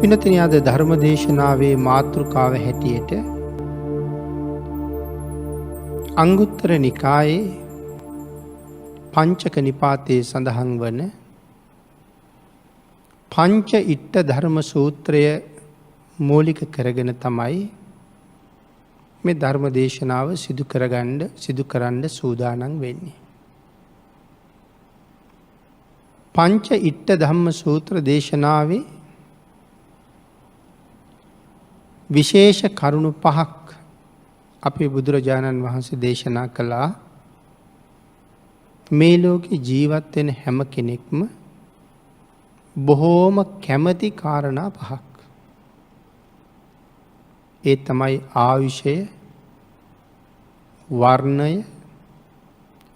පිනතින අද ධර්ම දේශනාවේ මාතෘකාව හැටියට අංගුත්තර නිකායේ පංචක නිපාතයේ සඳහන් වන පංච ඉට්ට ධර්ම සූත්‍රය මූලික කරගෙන තමයි මේ ධර්ම දේශනාව සිදු කරන්න සූදානම් වෙන්නේ. පංච ඉට්ට ධම්ම සූත්‍ර දේශනාවේ විශේෂ කරුණු පහක් අපේ බුදුරජාණන් වහන්සේ දේශනා කළා. මේ ලෝකේ ජීවත් වෙන හැම කෙනෙක්ම බොහෝම කැමති කාරණා පහක්. ඒ තමයි ආයුෂය, වර්ණය,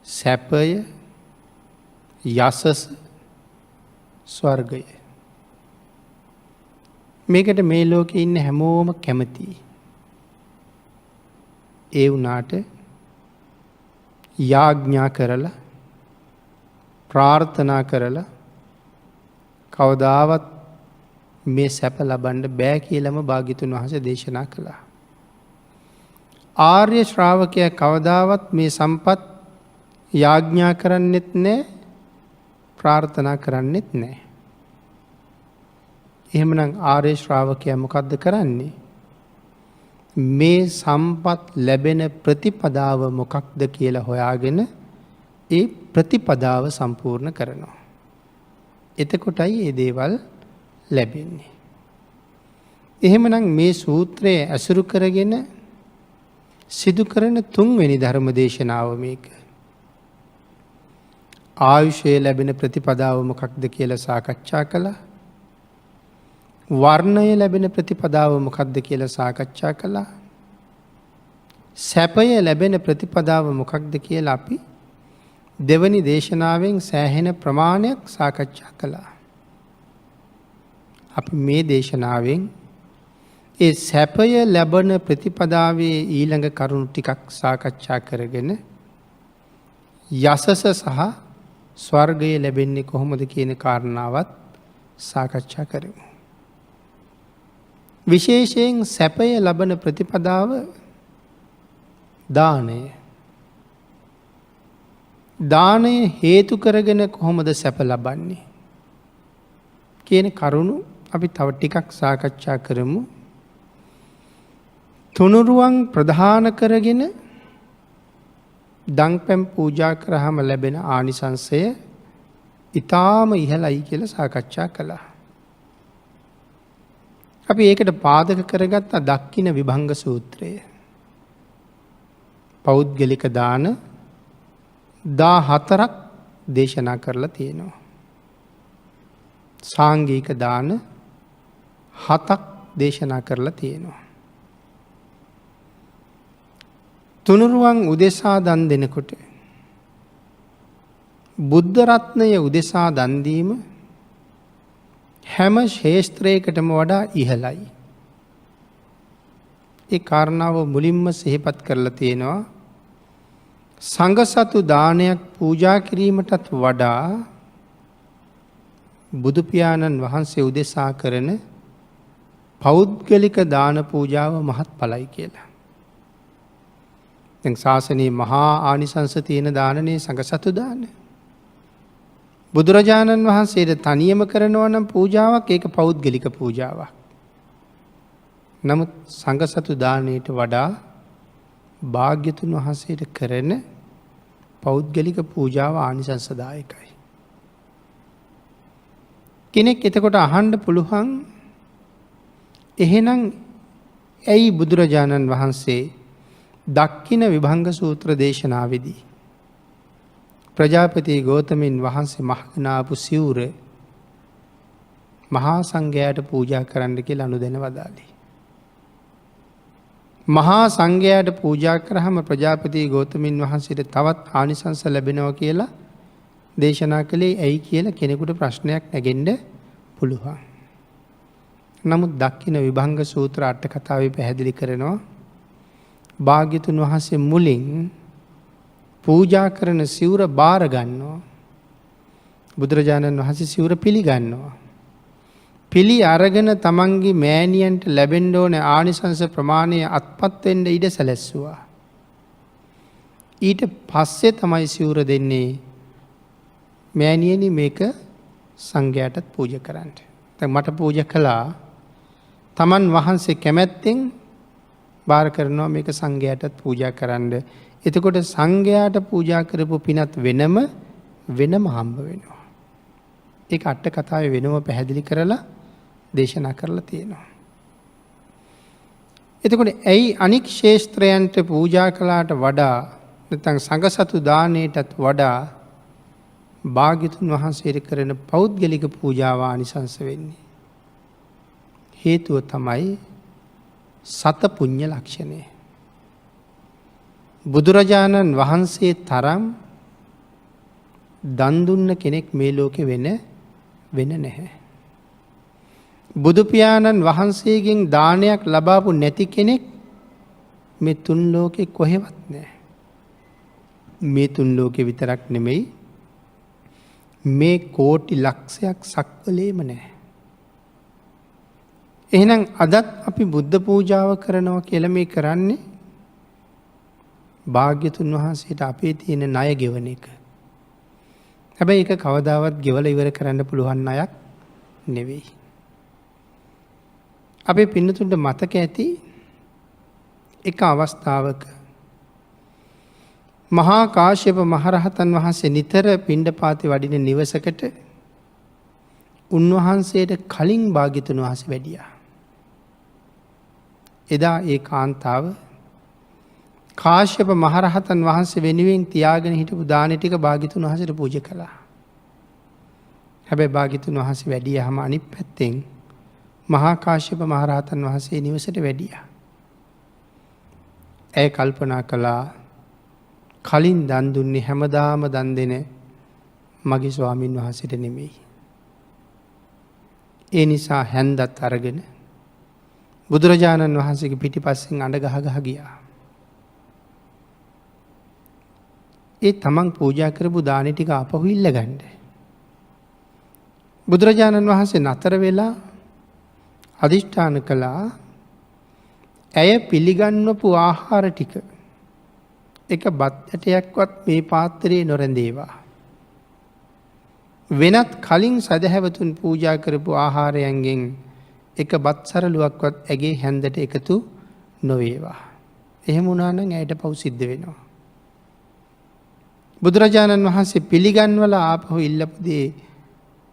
සැපය, යසස, ස්වර්ගය. මේකට මේ ලෝකේ ඉන්න හැමෝම කැමතියි. ඒ වුණාට යාඥා කරලා ප්‍රාර්ථනා කරලා කවදාවත් මේ සැප ලබන්න බෑ කියලාම භාග්‍යතුන් වහන්සේ දේශනා කළා. ආර්ය ශ්‍රාවකයා කවදාවත් මේ සම්පත් යාඥා කරන්නෙත් නැහැ, ප්‍රාර්ථනා කරන්නෙත් නැහැ. එහෙමනම් ආර්ය ශ්‍රාවකයා මොකද්ද කරන්නේ? මේ සම්පත් ලැබෙන ප්‍රතිපදාව මොකක්ද කියලා හොයාගෙන ඒ ප්‍රතිපදාව සම්පූර්ණ කරනවා. එතකොටයි මේ දේවල් ලැබෙන්නේ. එහෙමනම් මේ සූත්‍රය ඇසුරු කරගෙන සිදු කරන තුන්වෙනි ධර්ම දේශනාව මේක. ආයුෂය ලැබෙන ප්‍රතිපදාව මොකක්ද කියලා සාකච්ඡා කළා. වර්ණය ලැබෙන ප්‍රතිපදාව මොකක්ද කියලා සාකච්ඡා කළා. සැපය ලැබෙන ප්‍රතිපදාව මොකක්ද කියලා අපි දෙවනි දේශනාවෙන් සෑහෙන ප්‍රමාණයක් සාකච්ඡා කළා. අපි මේ දේශනාවෙන් ඒ සැපය ලැබෙන ප්‍රතිපදාවේ ඊළඟ කරුණු ටිකක් සාකච්ඡා කරගෙන යසස සහ ස්වර්ගය ලැබෙන්නේ කොහොමද කියන කාරණාවත් සාකච්ඡා කරමු. විශේෂයෙන් සැපය ලබන ප්‍රතිපදාව දානය. දානය හේතු කරගෙන කොහොමද සැප ලබන්නේ කියන කරුණු අපි තව ටිකක් සාකච්ඡා කරමු. තුනුරුවන් ප්‍රධාන කරගෙන දන්පැන් පූජා කරාම ලැබෙන ආනිසංසය ඊටාම ඉහළයි කියලා සාකච්ඡා කළා. අපි ඒකට පාදක කරගත්ත දක්ඛින විභංග සූත්‍රය. පෞද්ගලික දාන 14ක් දේශනා කරලා තියෙනවා. සාංගික දාන 7ක් දේශනා කරලා තියෙනවා. තුනුරුවන් උදෙසා දන් දෙනකොට බුද්ධ රත්නය උදෙසා දන් දීම හැම ශේස්ත්‍රයකටම වඩා ඉහළයි. ඒ කාරණාව මුලින්ම සිහිපත් කරලා තියෙනවා. සංඝසතු දානයක් පූජා කිරීමටත් වඩා බුදු පියාණන් වහන්සේ උදෙසා කරන පෞද්ගලික දාන පූජාව මහත්ඵලයි කියලා. දැන් ශාසනයේ මහා ආනිසංස තියෙන දානනේ සංඝසතු දාන. බුදුරජාණන් වහන්සේට තනියම කරනවා නම් පූජාවක් ඒක පෞද්ගලික පූජාවක්. නමුත් සංඝසතු දානයට වඩා භාග්‍යතුන් වහන්සේට කරන පෞද්ගලික පූජාව ආනිසංසදායකයි. කෙනෙක් එතකොට අහන්න පුළුවන් එහෙනම් ඇයි බුදුරජාණන් වහන්සේ දක්ඛින විභංග සූත්‍ර දේශනාවේදී ප්‍රජාපති ගෞතමයන් වහන්සේ මහගෙන ආපු සිවුර මහා සංඝයාට පූජා කරන්න කියලා අනුදැන වදාළේ. මහා සංඝයාට පූජා කරාම ප්‍රජාපති ගෞතමයන් වහන්සේට තවත් ආනිසංස ලැබෙනවා කියලා දේශනා කළේ ඇයි කියලා කෙනෙකුට ප්‍රශ්නයක් නැගෙන්න පුළුවන්. නමුත් දක්ඛින විභංග සූත්‍ර අට කතාවේ පැහැදිලි කරනවා භාග්‍යතුන් වහන්සේ මුලින් පූජා කරන සිවුර බාර ගන්නවා. බුදුරජාණන් වහන්සේ සිවුර පිළිගන්නවා. පිළි අරගෙන තමන්ගේ මෑණියන්ට ලැබෙන්න ඕන ආනිසංස ප්‍රමාණය අත්පත් වෙන්න ඉඩ සැලැස්සුවා. ඊට පස්සේ තමයි සිවුර දෙන්නේ මෑණියනි මේක සංඝයාටත් පූජා කරන්න. දැන් මට පූජා කළා. තමන් වහන්සේ කැමැත්තෙන් බාර කරනවා මේක සංඝයාටත් පූජා කරන්න. එතකොට සංඝයාට පූජා කරපු පිනත් වෙනම හම්බ වෙනවා. ඒක අට කතාවේ වෙනම පැහැදිලි කරලා දේශනා කරලා තියෙනවා. එතකොට ඇයි අනික් ශේෂ්ත්‍රයන්ට පූජා කළාට වඩා නැත්නම් සංඝසතු දාණයටත් වඩා භාග්‍යතුන් වහන්සේට කරන පෞද්ගලික පූජාව ආනිසංස වෙන්නේ? හේතුව තමයි සත පුඤ්ඤ ලක්ෂණය. බුදුරජාණන් වහන්සේ තරම් දන් දුන්න කෙනෙක් මේ ලෝකේ වෙන නැහැ. බුදු පියාණන් වහන්සේගෙන් දානයක් ලබාපු නැති කෙනෙක් මේ තුන් ලෝකේ කොහෙවත් නැහැ. මේ තුන් ලෝකේ විතරක් නෙමෙයි මේ කෝටි ලක්ෂයක් සක්වලේම නැහැ. එහෙනම් අදත් අපි බුද්ධ පූජාව කරනවා කියලා මේ කරන්නේ භාග්‍යතුන් වහන්සේට අපේ තියෙන ණය ගෙවන එක. හැබැයි ඒක කවදාවත් ගෙවලා ඉවර කරන්න පුළුවන් ණයක් නෙවෙයි. අපේ පින්නතුන්ට මතක ඇති එක අවස්ථාවක මහා කාශ්‍යප මහරහතන් වහන්සේ නිතර පිණ්ඩපාතේ වඩින නිවසකට උන්වහන්සේට කලින් භාග්‍යතුන් වහන්සේ වැඩියා. එදා ඒ කාන්තාව කාශ්‍යප මහරහතන් වහන්සේ වෙනුවෙන් තියාගෙන හිටපු දාන ටික භාග්‍යතුන් වහන්සේට පූජා කළා. හැබැයි භාග්‍යතුන් වහන්සේ වැඩියාම අනිත් පැත්තෙන් මහා කාශ්‍යප මහරහතන් වහන්සේ නිවසට වැඩියා. ඇය කල්පනා කළා කලින් දන් දුන්නේ හැමදාම දන් දෙන මගේ ස්වාමින් වහන්සේට නෙමෙයි. ඒ නිසා හැන්දත් අරගෙන බුදුරජාණන් වහන්සේගේ පිටිපස්සෙන් අඬ ගහ ගියා. ඒ තමන් පූජා කරපු දානෙ ටික ආපහු ඉල්ලගන්න. බුදුරජාණන් වහන්සේ නතර වෙලා අදිෂ්ඨාන කළා ඇය පිළිගන්වපු ආහාර ටික එක බත් ඇටයක්වත් මේ පාත්‍රයේ නොරැඳේවා. වෙනත් කලින් සදහැවතුන් පූජා කරපු ආහාරයන්ගෙන් එක බත් සරලුවක්වත් ඇගේ හැන්දට එකතු නොවේවා. එහෙම වුණා නම් ඇයට පව් සිද්ධ වෙනවා. බුදුරජාණන් වහන්සේ පිළිගන්වලා ආපහු ඉල්ලපු දේ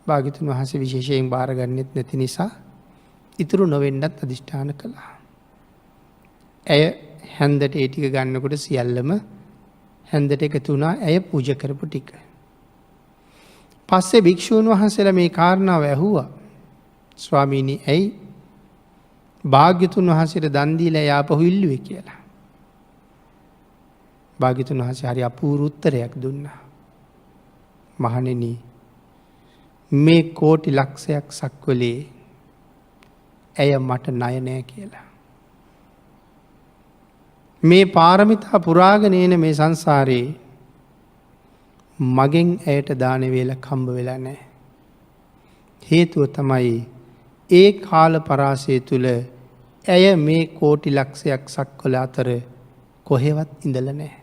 භාග්‍යතුන් වහන්සේ විශේෂයෙන් බාරගන්නෙත් නැති නිසා ඉතුරු නොවෙන්නත් අදිෂ්ඨාන කළා. ඇය හැන්දට ඒ ටික ගන්නකොට සියල්ලම හැන්දට එකතු වුණා ඇය පූජා කරපු ටික. පස්සේ භික්ෂූන් වහන්සේලා මේ කාරණාව ඇහුවා. ස්වාමීනි ඇයි භාග්‍යතුන් වහන්සේට දන් දීලා ආපහු ඉල්ලුවේ කියලා. භාග්‍යතුන් වහන්සේ හරි අපූර්ව උත්තරයක් දුන්නා. මහණෙනි මේ කෝටි ලක්ෂයක් සක්වලේ ඇය මට ණය නෑ කියලා. මේ පාරමිතා පුරාගෙන එන මේ සංසාරේ මගෙන් ඇයට දාන වේලක් හම්බ වෙලා නැහැ. හේතුව තමයි ඒ කාල පරාසය තුල ඇය මේ කෝටි ලක්ෂයක් සක්වල අතර කොහෙවත් ඉඳලා නැහැ.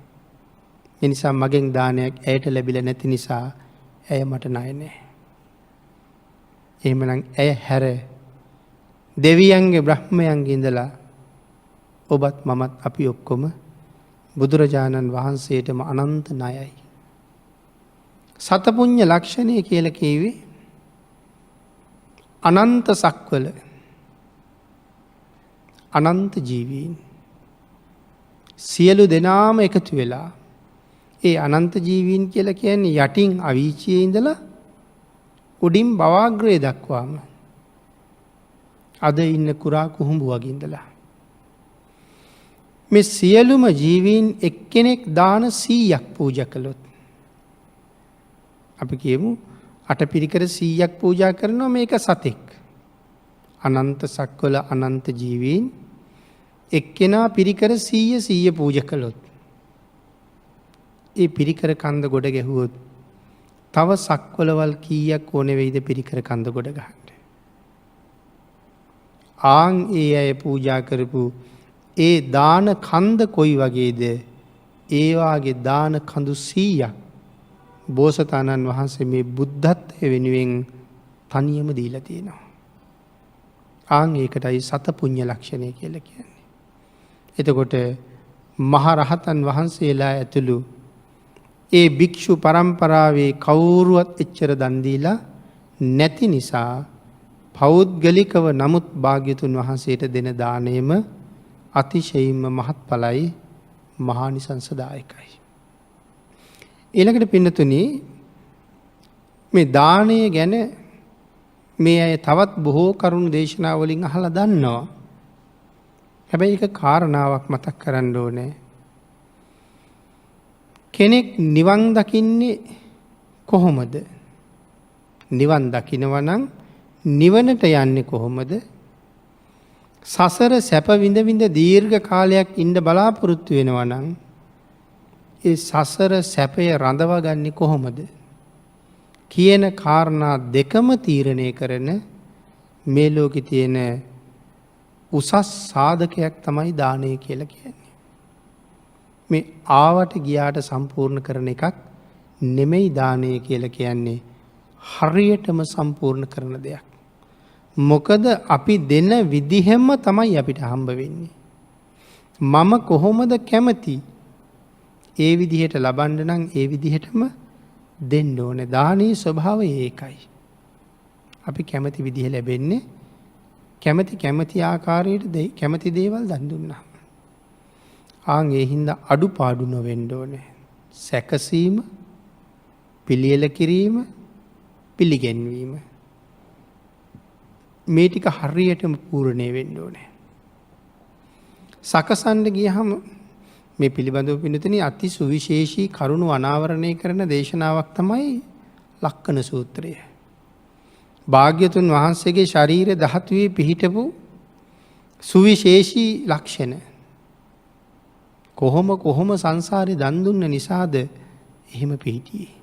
ඒ නිසා මගෙන් දානයක් ඇයට ලැබිලා නැති නිසා ඇය මට ණය නැහැ. එහෙමනම් ඇය හැර දෙවියන්ගේ බ්‍රහ්මයන්ගේ ඉඳලා ඔබත් මමත් අපි ඔක්කොම බුදුරජාණන් වහන්සේටම අනන්ත ණයයි. සතපුඤ්ඤ ලක්ෂණය කියලා කියවේ අනන්ත සක්වල අනන්ත ජීවීන් සියලු දෙනාම එකතු වෙලා ඒ අනන්ත ජීවීන් කියලා කියන්නේ යටින් අවීචියේ ඉඳලා උඩින් භවග්‍රේ දක්වාම අද ඉන්න කුරා කුහුඹු වගේ ඉඳලා මේ සියලුම ජීවීන් එක්කෙනෙක් දාන 100ක් පූජා කළොත් අපි කියමු අටපිරිකර 100ක් පූජා කරනවා මේක සතෙක්. අනන්ත සක්වල අනන්ත ජීවීන් එක්කෙනා පිරිකර 100 පූජා කළොත් ඒ පිරිකර කන්ද ගොඩ ගැහුවොත් තව සක්වලවල් කීයක් ඕනේ වෙයිද පිරිකර කන්ද ගොඩ ගහන්න? ආං ඒ අය පූජා කරපු ඒ දාන කන්ද කොයි වගේද? ඒවාගේ දාන කඳු 100ක් බෝසතාණන් වහන්සේ මේ බුද්ධත්වය වෙනුවෙන් තනියම දීලා තියෙනවා. ආං ඒකටයි සත පුඤ්ඤ ලක්ෂණය කියලා කියන්නේ. එතකොට මහරහතන් වහන්සේලා ඇතුළු ඒ භික්ෂු පරම්පරාවේ කවුරුවත් එච්චර දන් දීලා නැති නිසා පෞද්ගලිකව නමුත් භාග්‍යතුන් වහන්සේට දෙන දාණයම අතිශයින්ම මහත්ඵලයි, මහානිසංසදායකයි. ඊළඟට පින්නතුනි, මේ දාණය ගැන මේ අය තවත් බොහෝ කරුණු දේශනා වලින් අහලා දන්නවා. හැබැයි එක කාරණාවක් මතක් කරන්න ඕනේ. කෙනෙක් නිවන් දකින්නේ කොහොමද? නිවන් දකිනවා නම් නිවනට යන්නේ කොහොමද? සසර සැප විඳ විඳ දීර්ඝ කාලයක් ඉන්න බලාපොරොත්තු වෙනවා නම් ඒ සසර සැපය රඳවා ගන්නේ කොහොමද කියන කාරණා දෙකම තීරණය කරන මේ ලෝකේ තියෙන උසස් සාධකයක් තමයි දානය කියලා කියන්නේ. මේ ආවට ගියාට සම්පූර්ණ කරන එකක් නෙමෙයි දානය කියලා කියන්නේ. හරියටම සම්පූර්ණ කරන දෙයක්. මොකද අපි දෙන විදිහෙම තමයි අපිට හම්බ වෙන්නේ. මම කොහොමද කැමති ඒ විදිහට ලබන්න නම් ඒ විදිහටම දෙන්න ඕනේ. දානයේ ස්වභාවය ඒකයි. අපි කැමති විදිහ ලැබෙන්නේ කැමති ආකාරයට කැමති දේවල් දන් දුන්නා. ආන් ඒ හින්දා අඩුපාඩු නොවෙන්න ඕනේ. සැකසීම, පිළියෙල කිරීම, පිළිගැන්වීම මේ ටික හරියටම පූර්ණේ වෙන්න ඕනේ. සකසන්න ගියහම මේ පිළිබඳව පින්නතුනි අති සුවිශේෂී කරුණු අනාවරණය කරන දේශනාවක් තමයි ලක්කන සූත්‍රය. භාග්‍යතුන් වහන්සේගේ ශරීර ධාතුවේ පිහිටපු සුවිශේෂී ලක්ෂණ කොහොම සංසාරේ දන් දුන්න නිසාද එහෙම පිහිටියේ?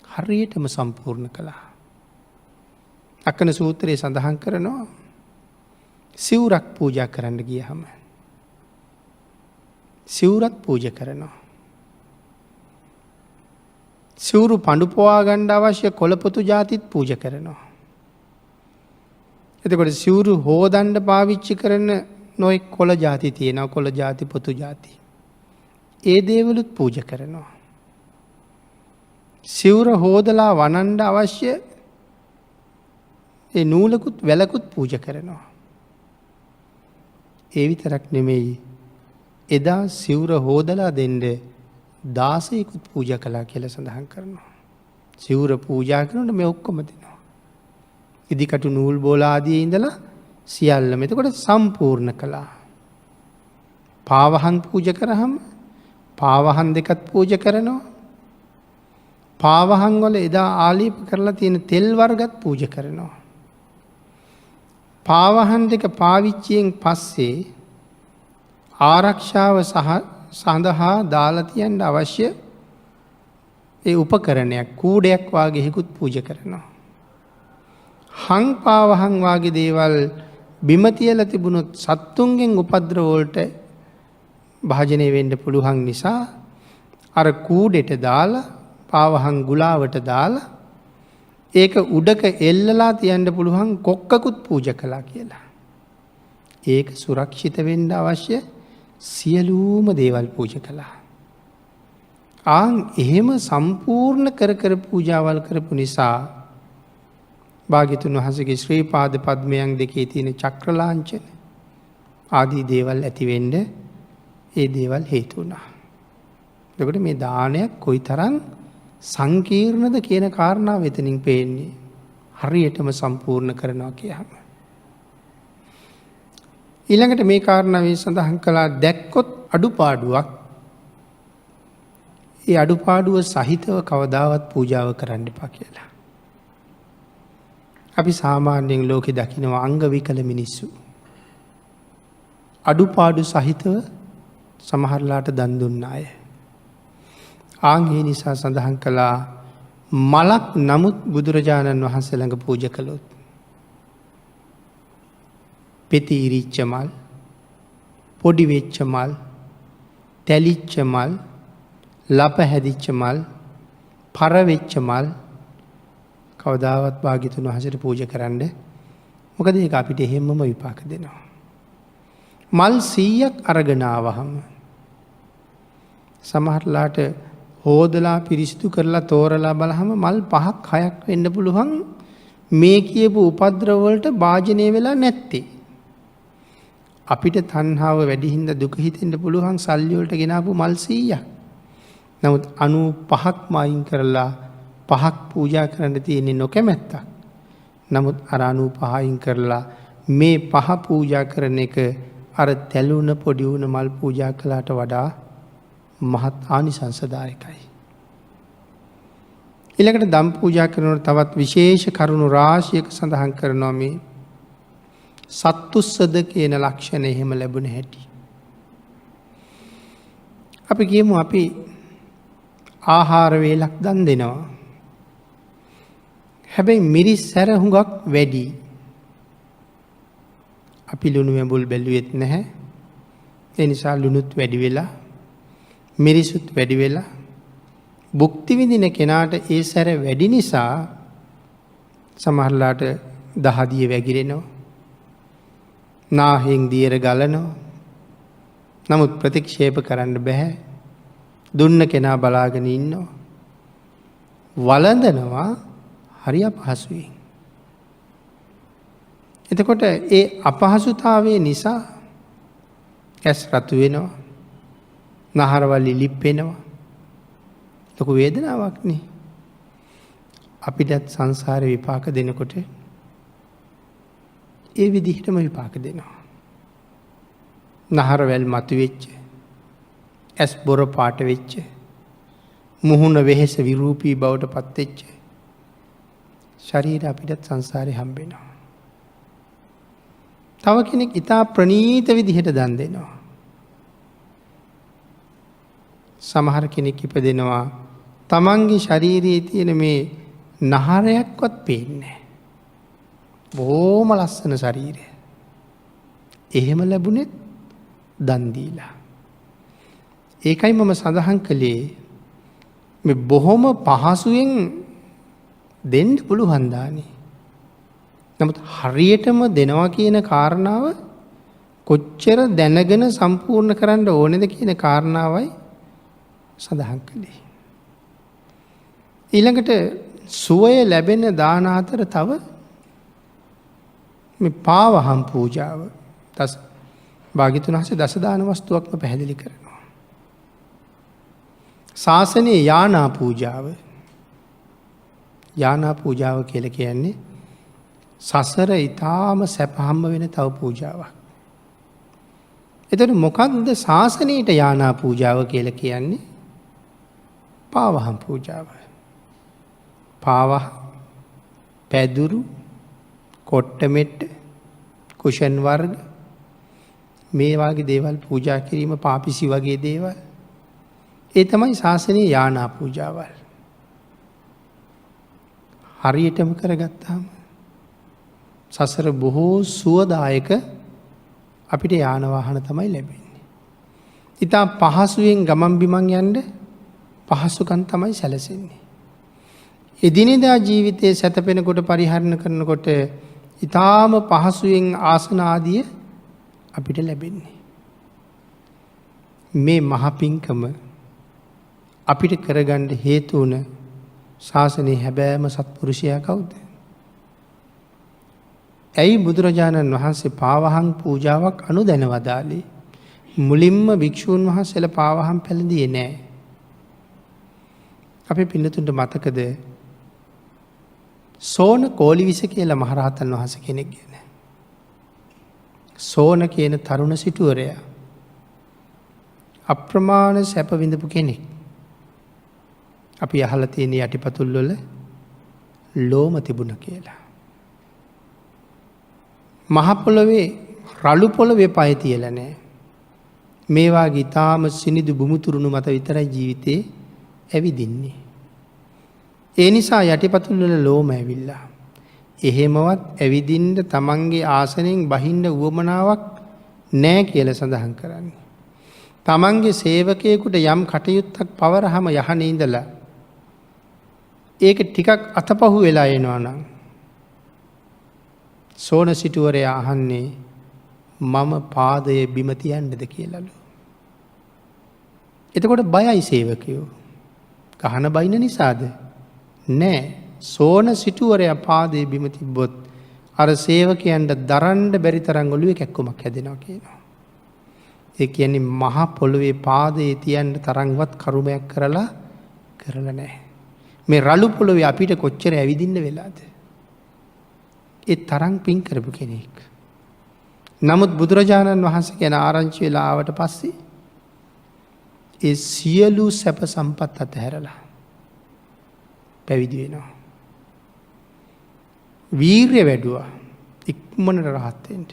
හරියටම සම්පූර්ණ කළා. ලක්කන සූත්‍රයේ සඳහන් කරනවා සිවුරක් පූජා කරන්න ගියහම සිවුරත් පූජා කරනවා. සිවුරු පඳු පොවා ගන්න අවශ්‍ය කොළපොතු ಜಾතිත් පූජා කරනවා. එතකොට සිවුරු හොදන්න පාවිච්චි කරන නොයෙක් කොළ ಜಾති තියෙනවා. කොළ ಜಾති, පොතු ಜಾති. ඒ දේවලුත් පූජා කරනවා. සිවුර හොදලා වනන්න අවශ්‍ය ඒ නූලකුත් වැලකුත් පූජා කරනවා. ඒ විතරක් නෙමෙයි, එදා සිවුර හොදලා දෙන්න 16කුත් පූජා කළා කියලා සඳහන් කරනවා. සිවුර පූජා කරනකොට මේ ඔක්කොම දෙනවා. ඉදිකටු නූල් බෝල ආදී ඉඳලා සියල්ලම එතකොට සම්පූර්ණ කළා. පාවහන් පූජා කරාම පාවහන් දෙකත් පූජා කරනවා. පාවහන් වල එදා ආලේප කරලා තියෙන තෙල් වර්ගත් පූජා කරනවා. පාවහන් දෙක පාවිච්චියෙන් පස්සේ ආරක්ෂාව සඳහා දාලා තියන්න අවශ්‍ය ඒ උපකරණයක් කූඩයක් වාගේ හිකුත් පූජා කරනවා. හං පාවහන් වාගේ දේවල් බිම තියලා තිබුණොත් සත්තුන්ගෙන් උපද්‍රව වලට භාජනය වෙන්න පුළුවන් නිසා අර කූඩෙට දාලා පාවහන් ගුලාවට දාලා ඒක උඩක එල්ලලා තියන්න පුළුවන් කොක්කකුත් පූජා කළා කියලා. ඒක සුරක්ෂිත වෙන්න අවශ්‍ය සියලුම දේවල් පූජා කළා. ආන් එහෙම සම්පූර්ණ කර පූජාවල් කරපු නිසා භාග්‍යතුන් වහන්සේගේ ශ්‍රී පාද පද්මයන් දෙකේ තියෙන චක්‍ර ලාංඡන ආදී දේවල් ඇති වෙන්න ඒ දේවල් හේතු වුණා. එතකොට මේ දානයක් කොයිතරම් සංකීර්ණද කියන කාරණාව එතනින් පේන්නේ. හරියටම සම්පූර්ණ කරනවා කියහම. ඊළඟට මේ කාරණාවේ සඳහන් කළා දැක්කොත් අඩුපාඩුවක් ඒ අඩුපාඩුව සහිතව කවදාවත් පූජාව කරන්න එපා කියලා. අපි සාමාන්‍යයෙන් ලෝකෙ දකිනවා අංග විකල මිනිස්සු. අඩුපාඩු සහිතව සමහරලාට දන් දුන්න අය. ආන් ඒ නිසා සඳහන් කළා මලක් නමුත් බුදුරජාණන් වහන්සේ ළඟ පූජා කළොත් පෙති ඉරිච්ච මල්, පොඩි වෙච්ච මල්, තැලිච්ච මල්, ලප හැදිච්ච මල්, පර වෙච්ච මල් කවදාවත් භාග්‍යතුන් වහන්සේට පූජා කරන්න. මොකද ඒක අපිට එහෙම්මම විපාක දෙනවා. මල් 100ක් අරගෙන ආවහම සමහරලාට හොදලා පිරිසිදු කරලා තෝරලා බලහම මල් 5ක් 6ක් වෙන්න පුළුවන් මේ කියපු උපද්‍රව වලට භාජනය වෙලා නැත්තේ. අපිට තණ්හාව වැඩි හින්දා දුක හිතෙන්න පුළුවන් සල්ලි වලට ගෙනාපු මල් 100ක්. නමුත් 95ක්ම අයින් කරලා 5ක් පූජා කරන්න තියෙන්නේ නොකැමැත්තක්. නමුත් අර 95 අයින් කරලා මේ 5 පූජා කරන එක අර තැලුණ පොඩි වුණ මල් පූජා කළාට වඩා මහත් ආනිසංසදායකයි. ඊළඟට දම් පූජා කරනකොට තවත් විශේෂ කරුණු රාශියක සඳහන් කරනවා මේ සත්තුස්සද කියන ලක්ෂණ එහෙම ලැබුණ හැටි. අපි කියමු අපි ආහාර වේලක් දන් දෙනවා. හැබැයි මිරිස් සැර හුඟක් වැඩි. අපි ලුණු ඇඹුල් බැලුවෙත් නැහැ. ඒ නිසා ලුණුත් වැඩි වෙලා මිරිසුත් වැඩි වෙලා භුක්ති විඳින කෙනාට ඒ සැර වැඩි නිසා සමහරලාට දහදිය වැగిරෙනවා. නාහෙන් දියර ගලනවා. නමුත් ප්‍රතික්ෂේප කරන්න බෑ. දුන්න කෙනා බලාගෙන ඉන්නවා. වළඳනවා හරි අපහසුයෙන්. එතකොට ඒ අපහසුතාවය නිසා ඇස් රතු වෙනවා. නහරවල් ලිප්පෙනවා. ලොකු වේදනාවක් නේ. අපිටත් සංසාරේ විපාක දෙනකොට ඒ විදිහටම විපාක දෙනවා. නහරවල් මතුවෙච්ච, ඇස් බොර පාට වෙච්ච, මුහුණ වෙහෙස විරූපී බවට පත් වෙච්ච ශරීර අපිටත් සංසාරේ හම්බෙනවා. තව කෙනෙක් ඊටා ප්‍රණීත විදිහට දන් දෙනවා. සමහර කෙනෙක් ඉපදෙනවා තමන්ගේ ශරීරයේ තියෙන මේ නහරයක්වත් පේන්නේ නැහැ. බොහොම ලස්සන ශරීරය. එහෙම ලැබුණෙත් දන් දීලා. ඒකයි මම සඳහන් කළේ මේ බොහොම පහසුවෙන් දෙන්න පුළුවන් දානේ. නමුත් හරියටම දෙනවා කියන කාරණාව කොච්චර දැනගෙන සම්පූර්ණ කරන්න ඕනේද කියන කාරණාවයි සඳහන් කළේ. ඊළඟට සුවය ලැබෙන දාන අතර තව මේ පාවහම් පූජාව භාග්‍යවතුන් වහන්සේ දස දාන වස්තුවක්ම පැහැදිලි කරනවා. ශාසනයේ යානා පූජාව. යානා පූජාව කියලා කියන්නේ සසර ඊටාම සැපහම්ම වෙන තව පූජාවක්. එතකොට මොකක්ද ශාසනයට යානා පූජාව කියලා කියන්නේ? පාවහම් පූජාව. පාවහ, පැදුරු, කොට්ටමෙට්ට, කුෂන් වර්ග මේ වගේ දේවල් පූජා කිරීම පාපිසි වගේ දේවල්. ඒ තමයි ශාසනයේ යානා පූජාවල්. හරියටම කරගත්තාම සසර බොහෝ සුවදායක අපිට යාන වාහන තමයි ලැබෙන්නේ. ඊටා පහසුවෙන් ගමන් බිමන් යන්න පහසුකම් තමයි සැලසෙන්නේ. එදිනෙදා ජීවිතයේ සැතපෙනකොට පරිහරණය කරනකොට ඊටාම පහසුවෙන් ආසන ආදිය අපිට ලැබෙන්නේ. මේ මහ පිංකම අපිට කරගන්න හේතු වුණ ශාසනයේ හැබෑම සත්පුරුෂයා කවුද? ඇයි බුදුරජාණන් වහන්සේ පාවහන් පූජාවක් අනුදැන වදාළේ? මුලින්ම භික්ෂූන් වහන්සේලා පාවහන් පැළඳියේ නැහැ. අපේ පින්නතුන්ට මතකද සෝන කෝලිවිස කියලා මහරහතන් වහන්සේ කෙනෙක් ගැන? සෝන කියන තරුණ සිටුවරයා අප්‍රමාණ සැප විඳපු කෙනෙක්. අපි අහලා තියෙන යටිපතුල් වල ලෝම තිබුණ කියලා. මහ පොළවේ රළු පොළවේ පය තියලා නැහැ. මේ වාගේ ඊටාම සිනිදු බුමුතුරුණු මත විතරයි ජීවිතේ ඇවිදින්නේ. ඒ නිසා යටිපතුල් වල ලෝම ඇවිල්ලා. එහෙමවත් ඇවිදින්න තමන්ගේ ආසනයෙන් බහින්න උවමනාවක් නෑ කියලා සඳහන් කරන්නේ. තමන්ගේ සේවකයෙකුට යම් කටයුත්තක් පවරහම යහනේ ඉඳලා ඒක ටිකක් අතපහු වෙලා එනවා නම් සෝන සිටුවරයා අහන්නේ මම පාදයේ බිම තියන්නද කියලාලු. එතකොට බයයි සේවකයෝ. ගහන බයින නිසාද? නෑ. සෝන සිටුවරයා පාදයේ බිම තිබ්බොත් අර සේවකයන්ට දරන්න බැරි තරම් ඔළුවේ කැක්කුමක් හැදෙනවා කියනවා. ඒ කියන්නේ මහ පොළොවේ පාදයේ තියන්න තරම්වත් කරුමයක් කරලා නැහැ. මේ රළු පොළොවේ අපිට කොච්චර ඇවිදින්න වෙලාද? ඒ තරම් පින් කරපු කෙනෙක්. නමුත් බුදුරජාණන් වහන්සේ ගැන ආරංචි වෙලා ආවට පස්සේ ඒ සියලු සැප සම්පත් අතහැරලා පැවිදි වෙනවා. වීර්ය වැඩුවා ඉක්මනට රහත් වෙන්න.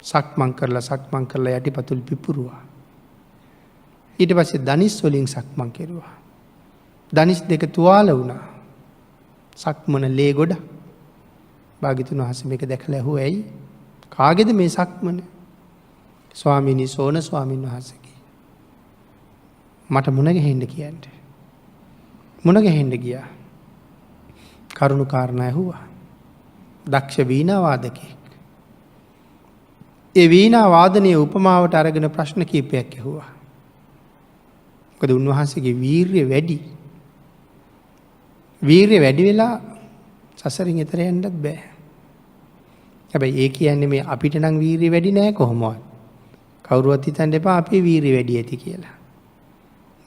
සක්මන් කරලා යටිපතුල් පිපුරුවා. ඊට පස්සේ දනිස් වලින් සක්මන් කෙරුවා. දනිස් දෙක තුවාල වුණා. සක්මන ලේ ගොඩ. භාග්‍යතුන් වහන්සේ මේක දැකලා ඇහුවා ඇයි? කාගේද මේ සක්මන? ස්වාමීනි සෝන ස්වාමීන් වහන්සේගේ. මට මුණ ගැහෙන්න කියන්න. මුණ ගැහෙන්න ගියා. කරුණු කාරණා ඇහුවා. දක්ෂ වීණා වාදකයෙක්. ඒ වීණා වාදනයේ උපමාවට අරගෙන ප්‍රශ්න කීපයක් ඇහුවා. මොකද උන්වහන්සේගේ වීරිය වැඩි. වීරිය වැඩි වෙලා සසරින් එතර යන්නත් බෑ. හැබැයි ඒ කියන්නේ මේ අපිට නම් වීරිය වැඩි නෑ කොහොමවත්. කවුරුවත් හිතන්න එපා අපේ වීරිය වැඩි ඇති කියලා.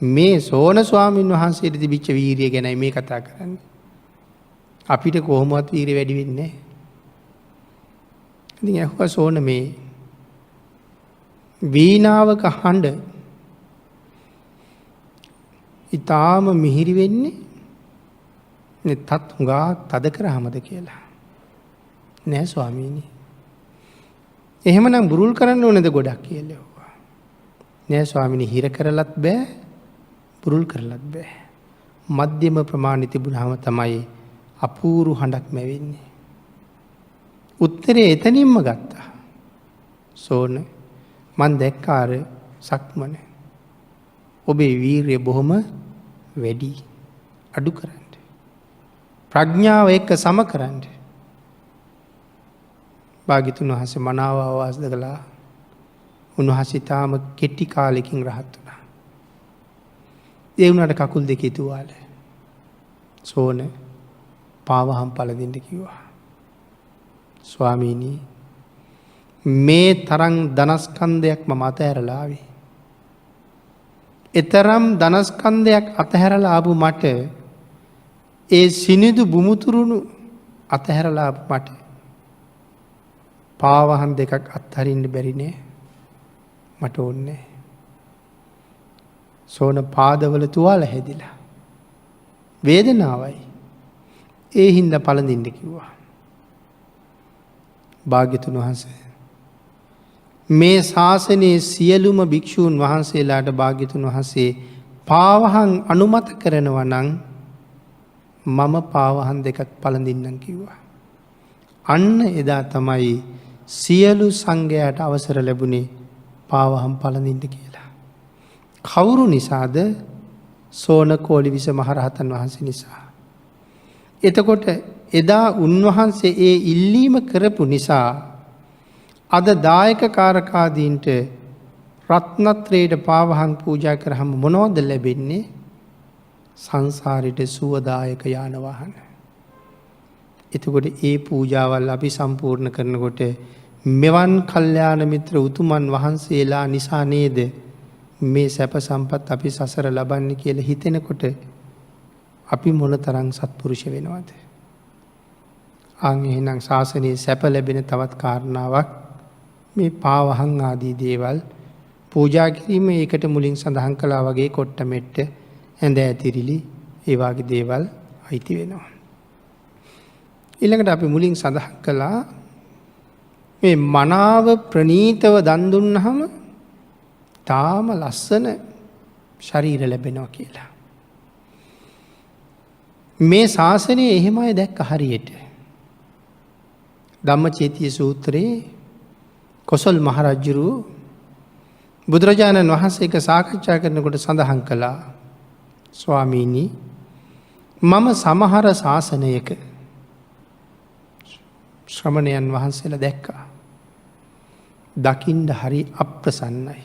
මේ සෝන ස්වාමීන් වහන්සේට තිබිච්ච වීරිය ගැනයි මේ කතා කරන්නේ. අපිට කොහොමවත් වීරිය වැඩි වෙන්නේ නෑ. ඉතින් ඇහුවා සෝන මේ වීණාවක හඬ ඊටාම මිහිරි වෙන්නේ තත් හුඟා තද කරාමද කියලා. නෑ ස්වාමීනි. එහෙමනම් බුරුල් කරන්න ඕනද ගොඩක් කියලා ඇහුවා. නෑ ස්වාමීනි හිර කරලත් බෑ බුරුල් කරලත් බෑ. මධ්‍යම ප්‍රමාණය තිබුණාම තමයි අපූරු හඬක් මැවෙන්නේ. උත්තරේ එතනින්ම ගත්තා. සෝන මන් දැක්කාර සක්මන. ඔබේ වීරිය බොහොම වැඩි. අඩු කරන්න. ප්‍රඥාව එක්ක සම කරන්න. භාග්‍යතුන් වහන්සේ මනාව අවවාද කළා. උන්වහන්සේ තාම කෙටි කාලෙකින් රහත් වුණා. ඒ වුණාට කකුල් දෙකේ තුවාල. සෝන පාවහම් පළ දෙන්න කිව්වා. ස්වාමීනි මේ තරම් ධනස්කන්ධයක් මම අතහැරලා ආවේ. එතරම් ධනස්කන්ධයක් අතහැරලා ආපු මට ඒ සිනිදු බුමුතුරුණු අතහැරලා ආපු මට පාවහන් දෙකක් අත්හරින්න බැරි නෑ. මට ඕනේ. සෝන පාදවල තුවාල හැදිලා. වේදනාවයි. ඒ හින්දා පළඳින්න කිව්වා. භාග්‍යතුන් වහන්සේ මේ ශාසනයේ සියලුම භික්ෂූන් වහන්සේලාට භාග්‍යතුන් වහන්සේ පාවහන් අනුමත කරනවා නම් මම පාවහන් දෙකක් පළඳින්නම් කිව්වා. අන්න එදා තමයි සියලු සංඝයාට අවසර ලැබුණේ පාවහන් පළඳින්න කියලා. කවුරු නිසාද? සෝන කෝලිවිස මහරහතන් වහන්සේ නිසා. එතකොට එදා උන්වහන්සේ ඒ ඉල්ලීම කරපු නිසා අද දායක කාරකාදීන්ට රත්නත්‍රයට පාවහන් පූජා කරාම මොනවද ලැබෙන්නේ? සංසාරෙට සුවදායක යාන වාහන. එතකොට ඒ පූජාවල් අපි සම්පූර්ණ කරනකොට මෙවන් කල්යාණ මිත්‍ර උතුමන් වහන්සේලා නිසා නේද මේ සැප සම්පත් අපි සසර ලබන්නේ කියලා හිතෙනකොට අපි මොනතරම් සත්පුරුෂ වෙනවද? අන් එහෙනම් ශාසනයේ සැප ලැබෙන තවත් කාරණාවක් මේ පාවහන් ආදී දේවල් පූජා කිරීම. ඒකට මුලින් සඳහන් කළා වගේ කොට්ට මෙට්ට ඇඳ ඇතිරිලි ඒ වගේ දේවල් අයිති වෙනවා. ඊළඟට අපි මුලින් සඳහන් කළා මේ මනාව ප්‍රණීතව දන් දුන්නාම තාම ලස්සන ශරීර ලැබෙනවා කියලා. මේ ශාසනයේ එහෙම අය දැක්ක හරියට. ධම්මචේතිය සූත්‍රයේ කොසල් මහරජුරු බුදුරජාණන් වහන්සේ එක සාකච්ඡා කරනකොට සඳහන් කළා ස්වාමීනි මම සමහර ශාසනයක ශ්‍රමණයන් වහන්සේලා දැක්කා. දකින්න හරි අප්‍රසන්නයි.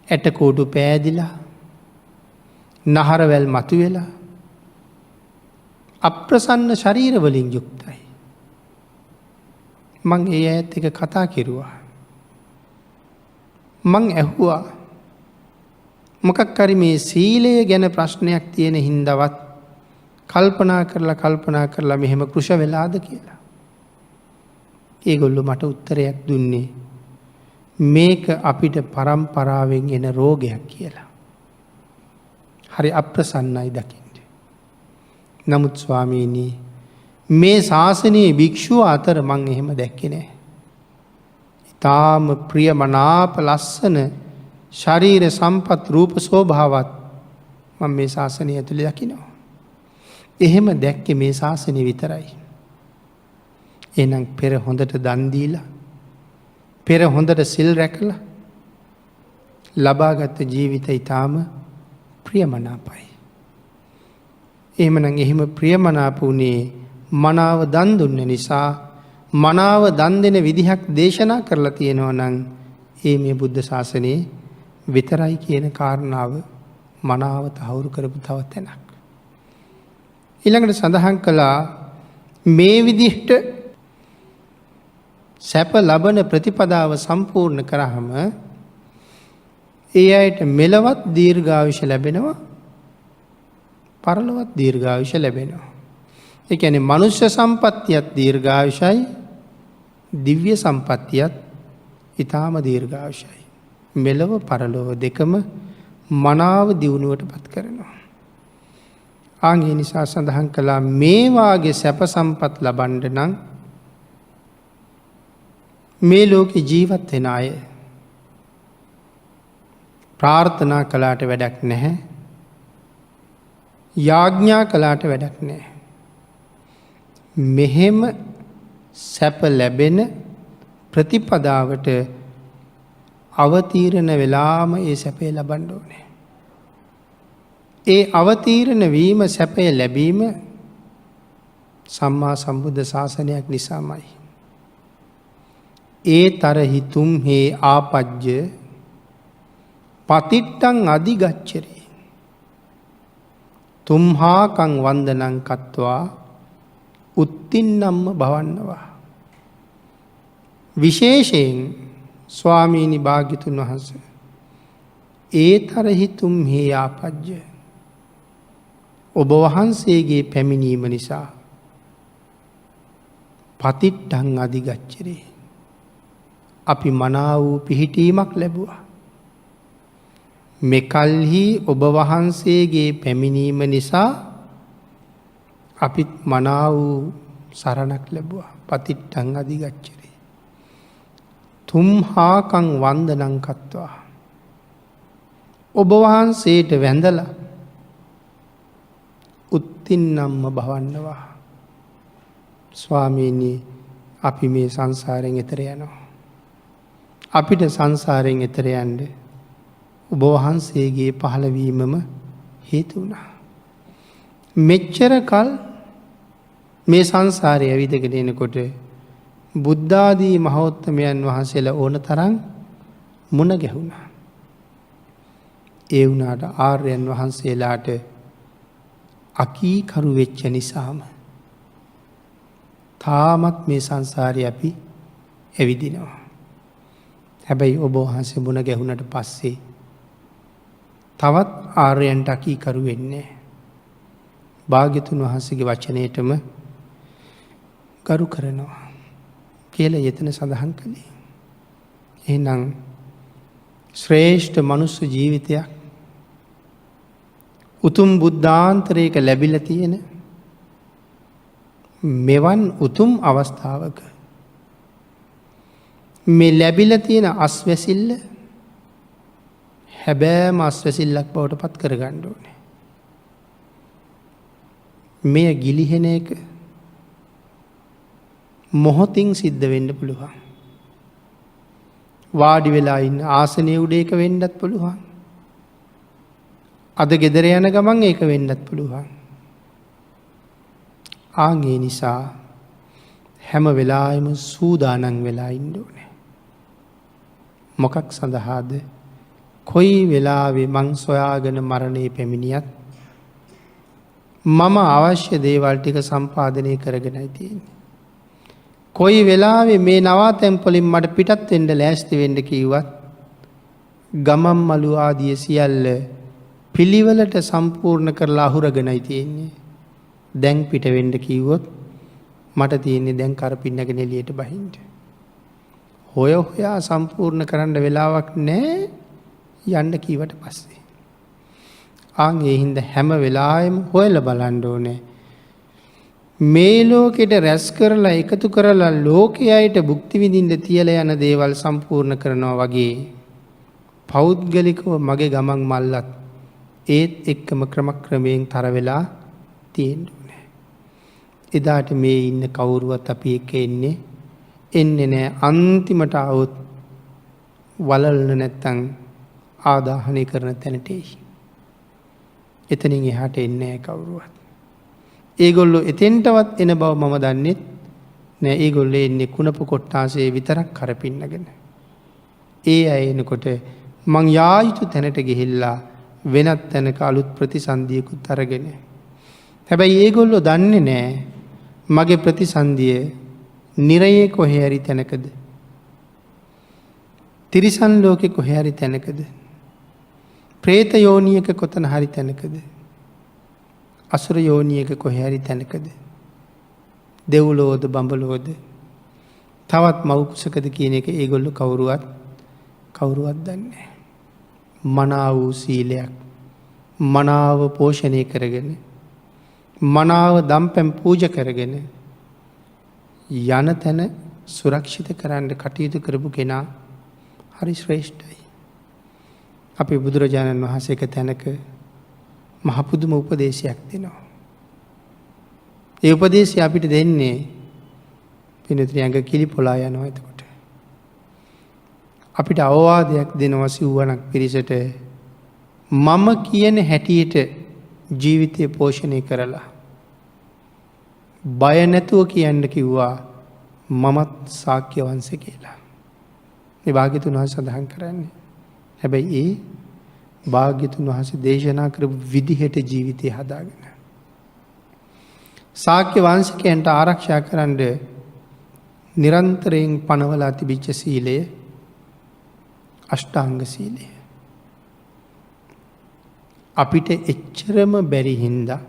ඇටකෝඩු පෑදිලා නහරවැල් මතුවෙලා අප්‍රසන්න ශරීර වලින් යුක්තයි. මං ඒ ඇත් එක කතා කෙරුවා. මං ඇහුවා මොකක් හරි මේ සීලය ගැන ප්‍රශ්නයක් තියෙන හින්දවත් කල්පනා කරලා මෙහෙම කෘෂ වෙලාද කියලා. ඒගොල්ලෝ මට උත්තරයක් දුන්නේ මේක අපිට පරම්පරාවෙන් එන රෝගයක් කියලා. හරි අප්‍රසන්නයි දකින්න. නමුත් ස්වාමීනි මේ ශාසනයේ භික්ෂුව අතර මං එහෙම දැක්කේ නෑ. ඊටාම ප්‍රියමනාප ලස්සන ශරීර සම්පත් රූප ස්වභාවත් මම මේ ශාසනය ඇතුලේ දකිනවා. එහෙම දැක්කේ මේ ශාසනය විතරයි. එහෙනම් පෙර හොඳට දන් දීලා පෙර හොඳට සිල් රැකලා ලබාගත් ජීවිතය ඊටාම ප්‍රියමනාපයි. එහෙමනම් එහෙම ප්‍රියමනාප වුණේ මනාව දන් දුන්න නිසා මනාව දන් දෙන විදිහක් දේශනා කරලා තියෙනවා නම් ඒ මේ බුද්ධ ශාසනයේ විතරයි කියන කාරණාව මනාව තහවුරු කරපු තව තැනක්. ඊළඟට සඳහන් කළා මේ විදිහට සැප ලබන ප්‍රතිපදාව සම්පූර්ණ කරාම ඒ අයට මෙලවත් දීර්ඝායුෂ ලැබෙනවා පරලොවත් දීර්ඝායුෂ ලැබෙනවා. ඒ කියන්නේ මනුෂ්‍ය සම්පත්තියත් දීර්ඝායුෂයි දිව්‍ය සම්පත්තියත් ඊටාම දීර්ඝායුෂයි. මෙලව පරලොව දෙකම මනාව දියුණුවට පත් කරනවා. ආන්ගේ නිසා සඳහන් කළා මේ වාගේ සැප සම්පත් ලබන්න නම් මේ ලෝකේ ජීවත් වෙන අය ප්‍රාර්ථනා කළාට වැඩක් නැහැ. යාඥා කළාට වැඩක් නැහැ. මෙහෙම සැප ලැබෙන ප්‍රතිපදාවට අවතීර්ණ වෙලාම ඒ සැපේ ලබන්න ඕනේ. ඒ අවතීර්ණ වීම සැපය ලැබීම සම්මා සම්බුද්ධ ශාසනයක් නිසාමයි. ඒ තරහි තුම්හේ ආපජ්ජ පතිට්ටං අධිගච්ඡරේ තුම්හාකං වන්දනං කତ୍වා උත්තින්නම්ම භවන්නවා. විශේෂයෙන් ස්වාමීනි භාග්‍යතුන් වහන්සේ ඒ තරහි තුම්හේ ආපජ්ජ ඔබ වහන්සේගේ පැමිණීම නිසා පතිට්ටං අධිගච්ඡරේ අපි මනා වූ පිහිටීමක් ලැබුවා. මෙකල්හි ඔබ වහන්සේගේ පැමිණීම නිසා අපිත් මනා වූ සරණක් ලැබුවා. පතිට්ටං අධිගච්ඡරේ තුම්හාකං වන්දනං කତ୍වා ඔබ වහන්සේට වැඳලා උත්තින්නම්ම භවන්නවා. ස්වාමීනි අපි මේ සංසාරයෙන් එතර යනවා. අපිට සංසාරයෙන් එතර යන්න ඔබ වහන්සේගේ පහළවීමම හේතු වුණා. මෙච්චර කල් මේ සංසාරය ඇවිදගෙන එනකොට බුද්ධාදී මහෝත්තමයන් වහන්සේලා ඕන තරම් මුණ ගැහුණා. ඒ වුණාට ආර්යයන් වහන්සේලාට අකීකරු වෙච්ච නිසාම තාමත් මේ සංසාරේ අපි ඇවිදිනවා. හැබැයි ඔබ වහන්සේ මුණ ගැහුණට පස්සේ තවත් ආර්යයන්ට අකීකරු වෙන්නේ භාග්‍යතුන් වහන්සේගේ වචනයටම කරු කරනවා කියලා යෙතන සඳහන් කළේ. එහෙනම් ශ්‍රේෂ්ඨ මනුස්ස ජීවිතයක් උතුම් බුද්ධාන්තරයක ලැබිලා තියෙන මෙවන් උතුම් අවස්ථාවක මේ ලැබිලා තියෙන අස්වැසිල්ල හැබෑම අස්වැසිල්ලක් බවට පත් කරගන්න ඕනේ. මෙය ගිලිහෙන එක මොහොතින් සිද්ධ වෙන්න පුළුවන්. වාඩි වෙලා ඉන්න ආසනයේ උඩ ඒක වෙන්නත් පුළුවන්. අද ගෙදර යන ගමන් ඒක වෙන්නත් පුළුවන්. ආන්ගේ නිසා හැම වෙලාවෙම සූදානම් වෙලා ඉන්න ඕනේ. මොකක් සඳහාද? කොයි වෙලාවෙ මං සොයාගෙන මරණය පැමිණියත් මම අවශ්‍ය දේවල් ටික සම්පාදනය කරගෙනයි තියෙන්නේ. කොයි වෙලාවෙ මේ නවාතැන් වලින් මට පිටත් වෙන්න ලෑස්ති වෙන්න කිව්වත් ගමම් මලු ආදිය සියල්ල පිළිවෙලට සම්පූර්ණ කරලා අහුරගෙනයි තියෙන්නේ. දැන් පිට වෙන්න කිව්වොත් මට තියෙන්නේ දැන් කරපින්නගෙන එළියට බහින්න. හොයා සම්පූර්ණ කරන්න වෙලාවක් නැහැ යන්න කීවට පස්සේ. ආන් ඒ හින්දා හැම වෙලාවෙම හොයලා බලන්න ඕනේ. මේ ලෝකෙට රැස් කරලා එකතු කරලා ලෝකයට භුක්ති විඳින්න තියලා යන දේවල් සම්පූර්ණ කරනවා වගේ පෞද්ගලිකව මගේ ගමන් මල්ලත් ඒත් එක්කම ක්‍රමයෙන් තර වෙලා තියෙන්න ඕනේ. එදාට මේ ඉන්න කවුරුවත් අපි එක්ක එන්නේ නෑ. අන්තිමට આવොත් වලල්න නැත්තම් ආදාහනය කරන තැනට එයි. එතනින් එහාට එන්නේ නෑ කවුරුවත්. ඒගොල්ලෝ එතෙන්ටවත් එන බව මම දන්නෙත් නෑ. ඒගොල්ලෝ එන්නේ කුණප කොට්ටාසේ විතරක් කරපින්නගෙන. ඒ අය එනකොට මං යා යුතු තැනට ගිහිල්ලා වෙනත් තැනක අලුත් ප්‍රතිසන්දියකුත් අරගෙන. හැබැයි ඒගොල්ලෝ දන්නේ නෑ මගේ ප්‍රතිසන්දිය නිරයේ කොහේ හරි තැනකද? තිරිසන් ලෝකේ කොහේ හරි තැනකද? പ്രേත යෝනියක කොතන හරි තැනකද? අසුර යෝනියක කොහේ හරි තැනකද? දෙව්ලෝද බඹලෝද තවත් මව් කුසකද කියන එක ඒගොල්ලෝ කවුරුවත් දන්නේ නැහැ. මනාව වූ සීලයක් මනාව පෝෂණය කරගෙන මනාව දම්පැන් පූජා කරගෙන යන තැන සුරක්ෂිත කරන්න කටයුතු කරපු කෙනා හරි ශ්‍රේෂ්ඨයි. අපේ බුදුරජාණන් වහන්සේ එක තැනක මහ පුදුම උපදේශයක් දෙනවා. ඒ උපදේශය අපිට දෙන්නේ පින්තුනි අඟ කිලි පොලා යනවා. එතකොට අපිට අවවාදයක් දෙනවා සිව්වණක් පිරිසට මම කියන හැටියට ජීවිතය පෝෂණය කරලා බය නැතුව කියන්න කිව්වා මමත් ශාක්‍ය වංශේ කියලා. මේ භාග්‍යතුන් වහන්සේ සඳහන් කරන්නේ. හැබැයි ඒ භාග්‍යතුන් වහන්සේ දේශනා කරපු විදිහට ජීවිතය හදාගෙන ශාක්‍ය වංශිකයන්ට ආරක්ෂා කරන්න නිරන්තරයෙන් පනවලා තිබිච්ච සීලය අෂ්ටාංග සීලය. අපිට එච්චරම බැරි හින්දා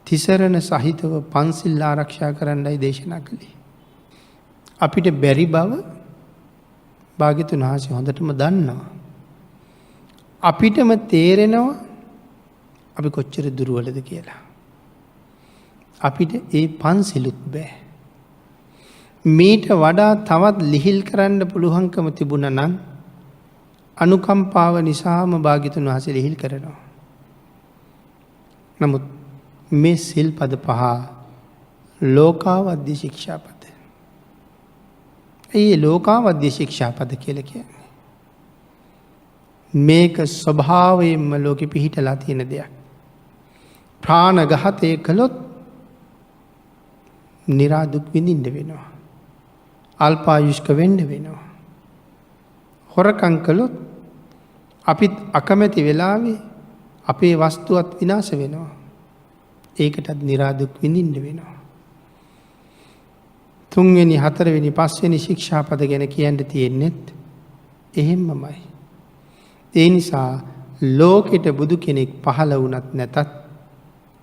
තිසරණ සහිතව පන්සිල් ආරක්ෂා කරන්නයි දේශනා කළේ. අපිට බැරි බව භාග්‍යතුන් වහන්සේ හොඳටම දන්නවා. අපිටම තේරෙනවා අපි කොච්චර දුර්වලද කියලා. අපිට ඒ පන්සිලුත් බෑ. මීට වඩා තවත් ලිහිල් කරන්න පුළුවන්කම තිබුණා නම් අනුකම්පාව නිසාම භාග්‍යතුන් වහන්සේ ලිහිල් කරනවා. නමුත් මේ සිල්පද පහ ලෝකාවද්‍ය ශික්ෂාපද. ඒ ලෝකාවද්‍ය ශික්ෂාපද කියලා කියන්නේ මේක ස්වභාවයෙන්ම ලෝකෙ පිහිටලා තියෙන දෙයක්. ප්‍රාණඝාතය කළොත් නිරාදුක් විඳින්න වෙනවා. අල්පායුෂ්ක වෙන්න වෙනවා. හොරකම් කළොත් අපිත් අකමැති වෙලාවේ අපේ වස්තුවත් විනාශ වෙනවා. ඒකටත් නිරාදුක් විඳින්න වෙනවා. 3 වෙනි 4 වෙනි 5 වෙනි ශික්ෂාපද ගැන කියන්න තියෙන්නේත් එහෙම්මමයි. ඒ නිසා ලෝකෙට බුදු කෙනෙක් පහළ වුණත් නැතත්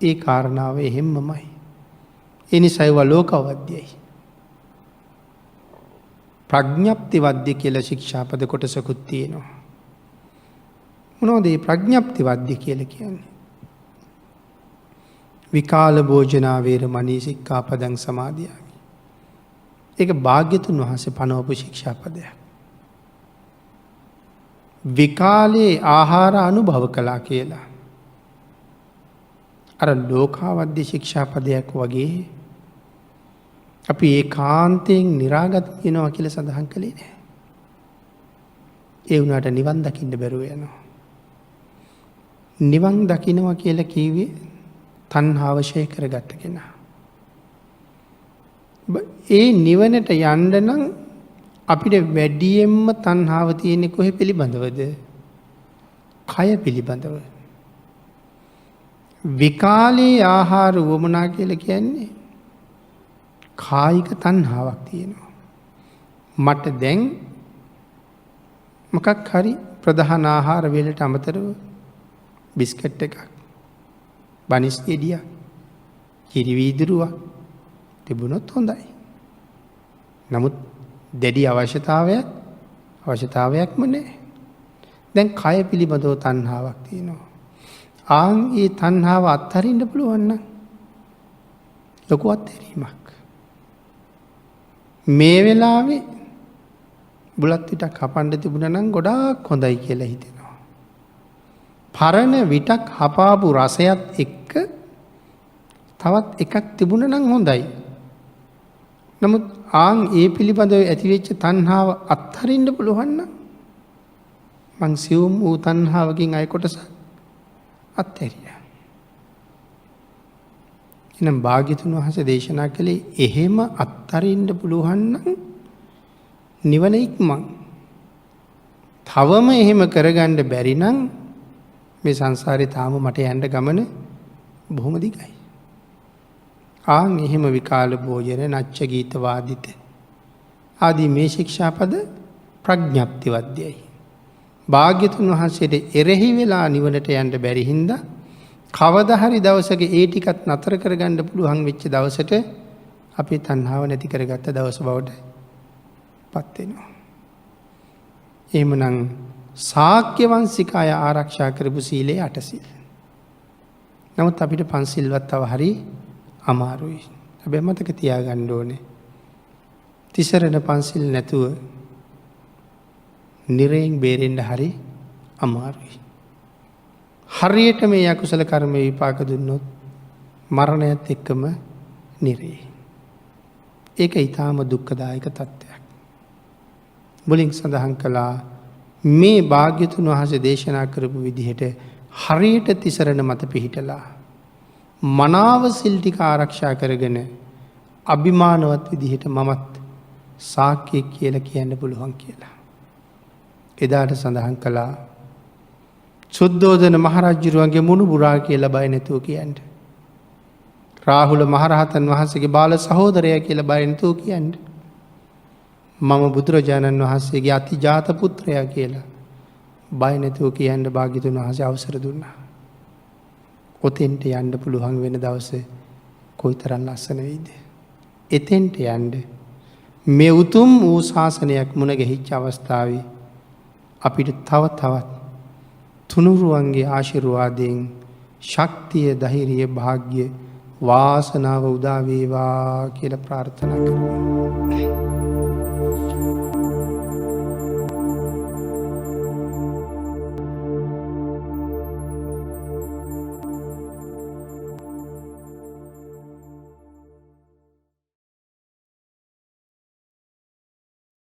ඒ කාරණාව එහෙම්මමයි. ඒ නිසා ඒවා ලෝකවද්‍යයි. ප්‍රඥප්ති වද්‍ය කියලා ශික්ෂාපද කොටසකුත් තියෙනවා. මොනවද මේ ප්‍රඥප්ති වද්‍ය කියලා කියන්නේ? විකාල භෝජනා වේරමණී සික්ඛාපදං සමාදියාමි. ඒක භාග්‍යතුන් වහන්සේ පනවපු ශික්ෂාපදයක්. විකාලේ ආහාර අනුභව කළා කියලා. අර ලෝකාවද්‍ය ශික්ෂාපදයක් වගේ අපි ඒ කාන්තයෙන් නිරාගත වෙනවා කියලා සඳහන් කළේ නෑ. ඒ වුණාට නිවන් දකින්න බැරුව යනවා. නිවන් දකින්නවා කියලා කිව්වේ තණ්හාව ෂේ කරගත්ත කෙනා. ඒ නිවනට යන්න නම් අපිට වැඩියෙන්ම තණ්හාව තියෙන්නේ කොහෙ පිළිබඳවද? කය පිළිබඳව. විකාලේ ආහාර වමනා කියලා කියන්නේ කායික තණ්හාවක් තියෙනවා. මට දැන් මොකක් හරි ප්‍රධාන ආහාර වේලට අමතරව බිස්කට් එකක්, බනිස් ගෙඩියක්, කිරි වීදුරුවක් තිබුණොත් හොඳයි. නමුත් දැඩි අවශ්‍යතාවයක්ම නැහැ. දැන් කය පිළිබඳව තණ්හාවක් තියෙනවා. ආන් ඒ තණ්හාව අත්හරින්න පුළුවන් නම් ලොකු අත්හැරීමක්. මේ වෙලාවේ බුලත් විටක් හපන්න තිබුණා නම් ගොඩාක් හොඳයි කියලා හිතෙනවා. පරණ විටක් හපාපු රසයත් එක්ක තවත් එකක් තිබුණා නම් හොඳයි. නමුත් ආන් ඒ පිළිබඳව ඇතිවෙච්ච තණ්හාව අත්හරින්න පුළුවන් නම් මං සියුම් වූ තණ්හාවකින් අය කොටසක් අත්හැරියා. එනම් භාග්‍යතුන් වහන්සේ දේශනා කළේ එහෙම අත්හරින්න පුළුවන් නම් නිවන ඉක්මන්. තවම එහෙම කරගන්න බැරි නම් මේ සංසාරේ තාම මට යන්න ගමන බොහොම දිගයි. ආන් එහෙම විකාල භෝජන, නච්ච ගීත වාදිත ආදී මේ ශික්ෂාපද ප්‍රඥප්තිවද්‍යයි. භාග්‍යතුන් වහන්සේට එරෙහි වෙලා නිවනට යන්න බැරි හින්දා කවදා හරි දවසක ඒ ටිකත් නතර කරගන්න පුළුවන් වෙච්ච දවසට අපි තණ්හාව නැති කරගත්ත දවස බවට පත් වෙනවා. එහෙමනම් ශාක්‍ය වංශිකාය ආරක්ෂා කරපු සීලේ 8 සීල්. නමුත් අපිට පන්සිල්වත් තව හරි අමාරුයි. හැබැයි මතක තියාගන්න ඕනේ. තිසරණ පන්සිල් නැතුව නිරයෙන් බේරෙන්න හරි අමාරුයි. හරියට මේ අකුසල කර්ම විපාක දුන්නොත් මරණයත් එක්කම නිරේ. ඒක ඊටාම දුක්ඛදායක තත්ත්වයක්. මුලින් සඳහන් කළා මේ භාග්‍යතුන් වහන්සේ දේශනා කරපු විදිහට හරියට තිසරණ මත පිහිටලා මනාව සිල් ටික ආරක්ෂා කරගෙන අභිමානවත් විදිහට මමත් ශාක්‍යයෙක් කියලා කියන්න පුළුවන් කියලා. එදාට සඳහන් කළා සුද්ධෝදන මහරජුරුවන්ගේ මුණුබුරා කියලා බය නැතුව කියන්න. රාහුල මහරහතන් වහන්සේගේ බාල සහෝදරයා කියලා බය නැතුව කියන්න. මම බුදුරජාණන් වහන්සේගේ අතිජාත පුත්‍රයා කියලා බය නැතුව කියන්න භාග්‍යතුන් වහන්සේ අවසර දුන්නා. ඔතෙන්ට යන්න පුළුවන් වෙන දවසේ කොයිතරම් ලස්සන වෙයිද? එතෙන්ට යන්න මේ උතුම් වූ ශාසනයක් මුණ ගැහිච්ච අවස්ථාවේ අපිට තවත් තුනුරුවන්ගේ ආශිර්වාදයෙන් ශක්තිය, ධෛර්යය, වාග්ය, වාසනාව උදා වේවා කියලා ප්‍රාර්ථනා කරමු.